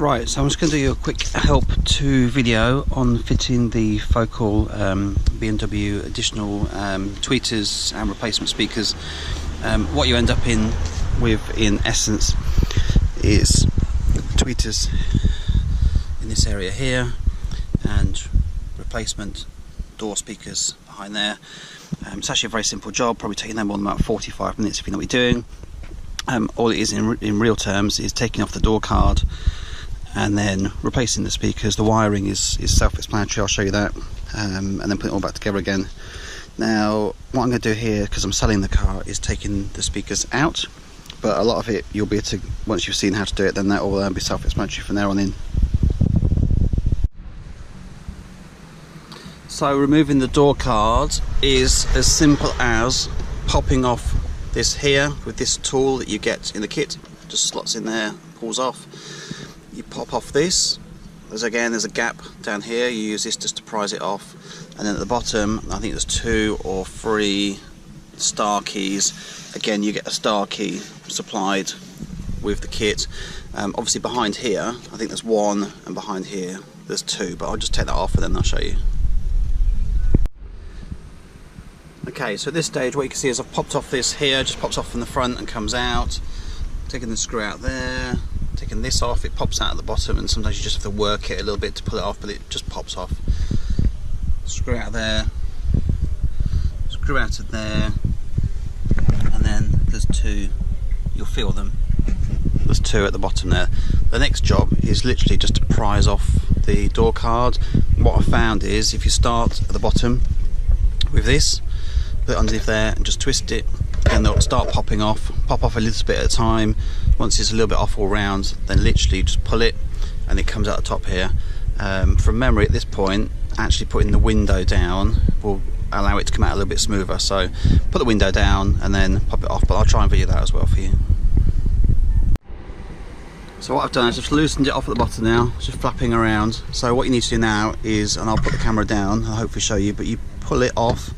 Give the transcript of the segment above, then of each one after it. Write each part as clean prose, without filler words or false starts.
Right, so I'm just going to do you a quick help to video on fitting the focal BMW additional tweeters and replacement speakers. What you end up with in essence is tweeters in this area here and replacement door speakers behind there. It's actually a very simple job, probably taking no more than about 45 minutes if you know what you're doing. All it is in real terms is taking off the door card and then replacing the speakers. The wiring is self-explanatory, I'll show you that, and then put it all back together again. Now what I'm going to do here, because I'm selling the car, is taking the speakers out, but a lot of it you'll be able to, once you've seen how to do it, then that will be self-explanatory from there on in. So removing the door card is as simple as popping off this here with this tool that you get in the kit. Just slots in there, pulls off. You pop off this. There's a gap down here. You use this just to prise it off, and then at the bottom I think there's 2 or 3 star keys. Again, you get a star key supplied with the kit. Obviously behind here I think there's 1, and behind here there's 2, but I'll just take that off and then I'll show you. Okay, so at this stage what you can see is I've popped off this here, just pops off from the front and comes out. Taking the screw out there, taking this off, it pops out at the bottom, and sometimes you just have to work it a little bit to pull it off, but it just pops off. Screw out there, screw out of there, and then there's 2, you'll feel them, there's 2 at the bottom there. The next job is literally just to prise off the door card. What I found is if you start at the bottom with this, put it underneath there and just twist it, and they'll start popping off. Pop off a little bit at a time. Once it's a little bit off all round, then literally just pull it and it comes out the top here. From memory at this point, actually putting the window down will allow it to come out a little bit smoother. So put the window down and then pop it off, but I'll try and video that as well for you. So what I've done is just loosened it off at the bottom now, it's just flapping around. So what you need to do now is, and I'll put the camera down and I'll hopefully show you, but you pull it off,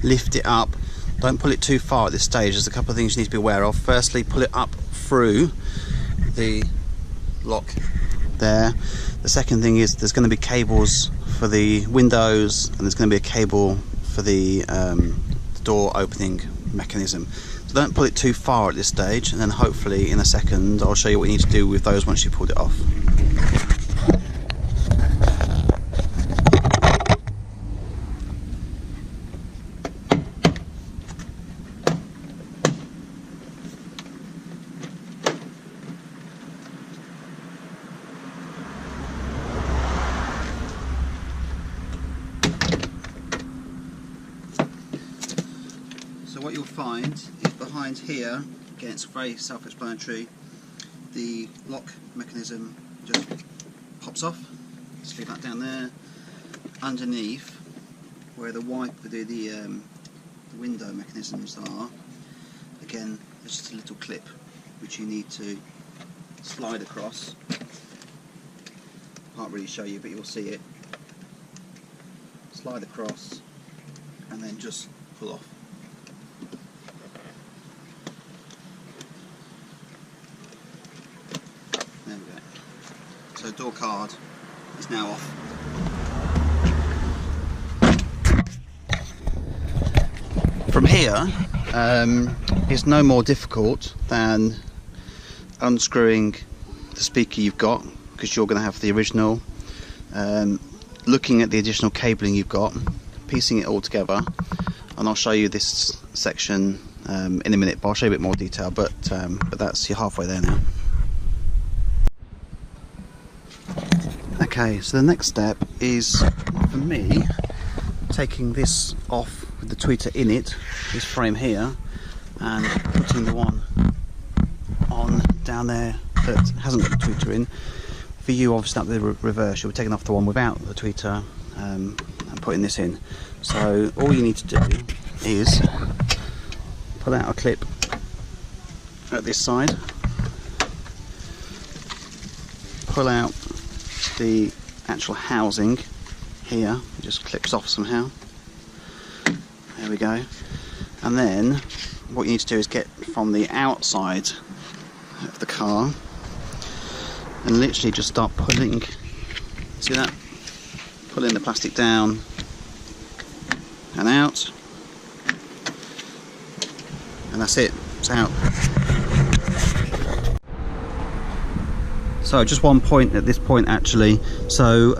lift it up. Don't pull it too far at this stage. There's a couple of things you need to be aware of. Firstly, pull it up through the lock there. The second thing is there's going to be cables for the windows, and there's going to be a cable for the door opening mechanism. So don't pull it too far at this stage, and then hopefully in a second I'll show you what you need to do with those once you've pulled it off. So what you'll find is behind here, again it's very self-explanatory, the lock mechanism just pops off. Just leave that down there. Underneath, where the window mechanisms are, again there's just a little clip which you need to slide across. Can't really show you, but you'll see it. Slide across and then just pull off. There we go. So door card is now off. From here, it's no more difficult than unscrewing the speaker you've got, because you're going to have the original, looking at the additional cabling you've got, piecing it all together, and I'll show you this section in a minute, but I'll show you a bit more detail, but that's, you're halfway there now. Okay, so the next step is, for me, taking this off with the tweeter in it, this frame here, and putting the one on down there that hasn't got the tweeter in. For you, obviously, that'll be the reverse. You'll be taking off the one without the tweeter and putting this in. So all you need to do is pull out a clip at this side, pull out the actual housing here, it just clips off somehow. There we go. And then what you need to do is get from the outside of the car and literally just start pulling. See that? Pulling the plastic down and out, and that's it, it's out. So just one point at this point actually, so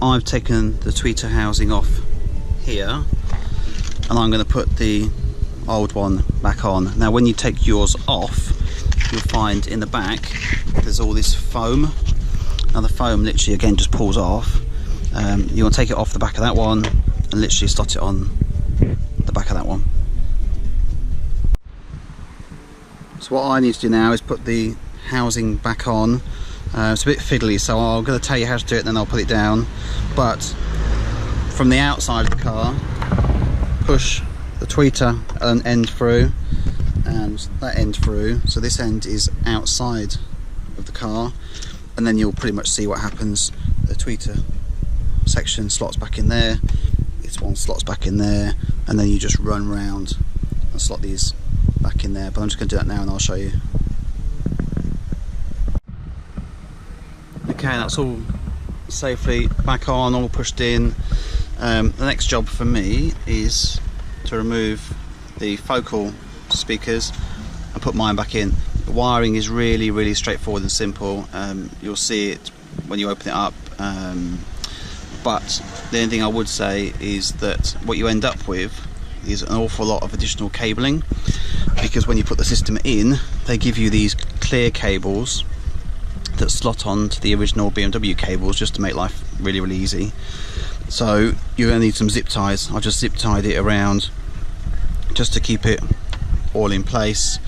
I've taken the tweeter housing off here, and I'm going to put the old one back on. Now when you take yours off, you'll find in the back there's all this foam. Now the foam literally again just pulls off. You want to take it off the back of that one and literally slot it on the back of that one. So what I need to do now is put the housing back on. It's a bit fiddly, so I'm going to tell you how to do it and then I'll put it down. But from the outside of the car, push the tweeter an end through and that end through, so this end is outside of the car, and then you'll pretty much see what happens. The tweeter section slots back in there, this one slots back in there, and then you just run round and slot these back in there. But I'm just going to do that now and I'll show you. Okay, that's all safely back on, all pushed in. The next job for me is to remove the focal speakers and put mine back in. The wiring is really straightforward and simple. You'll see it when you open it up, but the only thing I would say is that what you end up with is an awful lot of additional cabling, because when you put the system in, they give you these clear cables that slot onto the original BMW cables just to make life really easy. So you're going to need some zip ties. I just zip tied it around just to keep it all in place.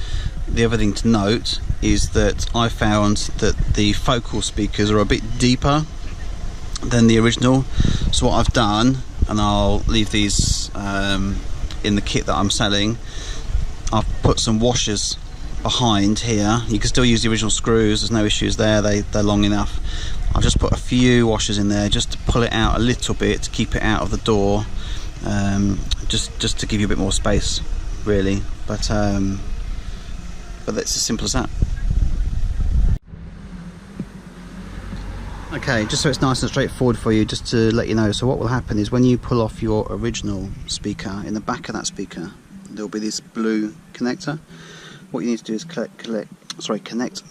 The other thing to note is that I found that the focal speakers are a bit deeper than the original, so what I've done, and I'll leave these in the kit that I'm selling, I've put some washers behind here. You can still use the original screws, there's no issues there, they're long enough. I've just put a few washers in there just to pull it out a little bit, to keep it out of the door, just to give you a bit more space really, but it's as simple as that. Okay, just so it's nice and straightforward for you, just to let you know, so what will happen is when you pull off your original speaker, in the back of that speaker there'll be this blue connector. What you need to do is connect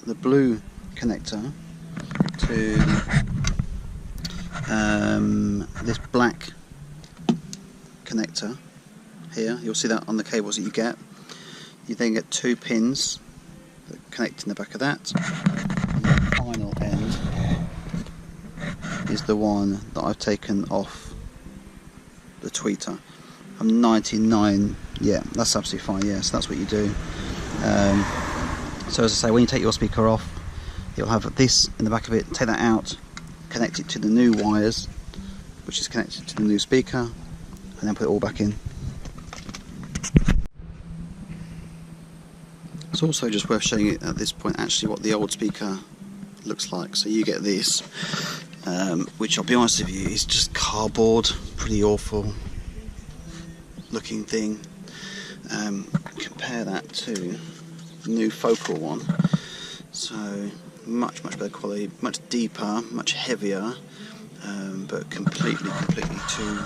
the blue connector to this black connector here. You'll see that on the cables that you get. You then get two pins that connect in the back of that, and the final end is the one that I've taken off the tweeter. I'm 99, yeah, that's absolutely fine, yeah, so that's what you do. So as I say, when you take your speaker off, you'll have this in the back of it, take that out, connect it to the new wires, which is connected to the new speaker, and then put it all back in. It's also just worth showing you at this point actually what the old speaker looks like. So you get this, which I'll be honest with you, is just cardboard, pretty awful looking thing. Compare that to the new focal one, so much better quality, much deeper, much heavier, but completely two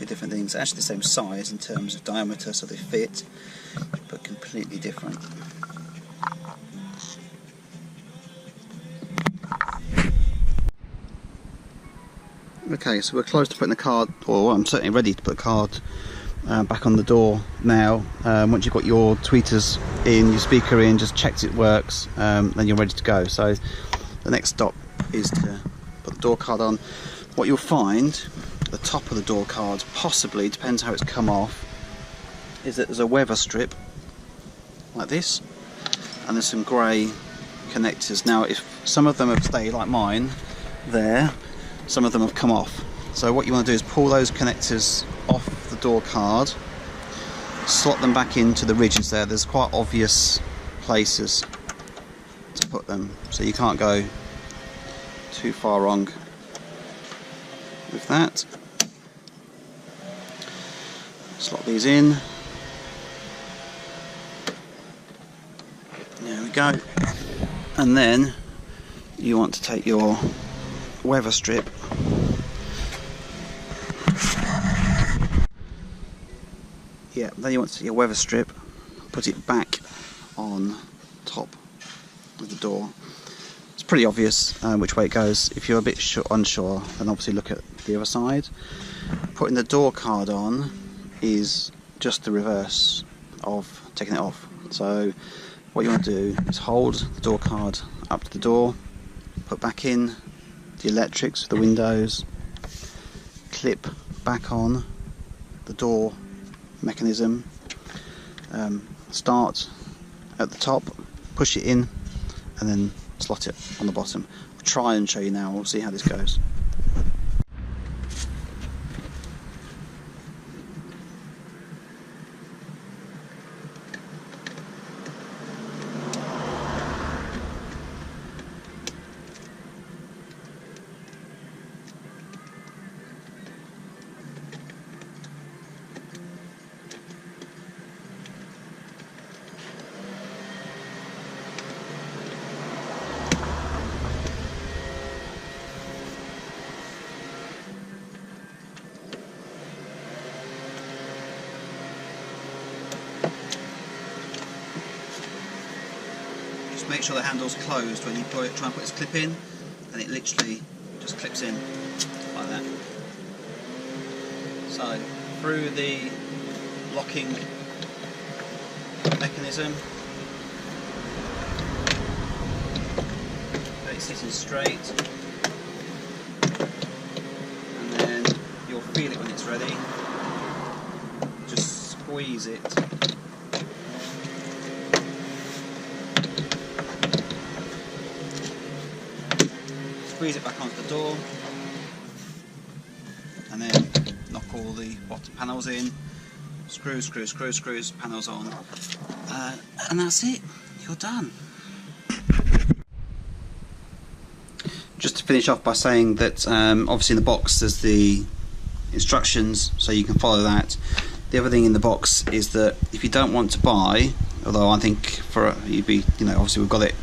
different things. Actually the same size in terms of diameter, so they fit, but completely different. Okay, so we're close to putting the card, or I'm certainly ready to put the card back on the door now. Once you've got your tweeters in, your speaker in, just checked it works, then you're ready to go. So the next stop is to put the door card on. What you'll find at the top of the door card, possibly, depends how it's come off, is that there's a weather strip like this, and there's some grey connectors. Now if some of them have stayed like mine there, some of them have come off. So what you want to do is pull those connectors off the door card, slot them back into the ridges there. There's quite obvious places to put them, so you can't go too far wrong with that. Slot these in. There we go. And then you want to take your weather strip, then you want to take your weather strip, put it back on top of the door. It's pretty obvious which way it goes. If you're a bit unsure, then obviously look at the other side. Putting the door card on is just the reverse of taking it off. So what you want to do is hold the door card up to the door, put back in the electrics, the windows, clip back on the door mechanism, start at the top, push it in, and then slot it on the bottom. I'll try and show you now, we'll see how this goes. Make sure the handle's closed when you try and put this clip in, and it literally just clips in like that. So through the locking mechanism, let it sitting straight, and then you'll feel it when it's ready. Just squeeze it. Squeeze it back onto the door, and then knock all the bottom panels in. Screws, panels on, and that's it. You're done. Just to finish off by saying that obviously in the box there's the instructions, so you can follow that. The other thing in the box is that if you don't want to buy, although I think for you'd be, obviously we've got it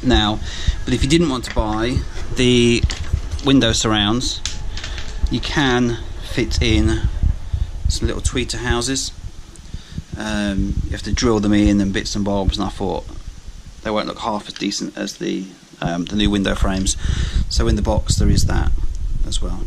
now, but if you didn't want to buy the window surrounds, you can fit in some little tweeter houses. You have to drill them in and bits and bobs, and I thought they won't look half as decent as the new window frames, so in the box there is that as well.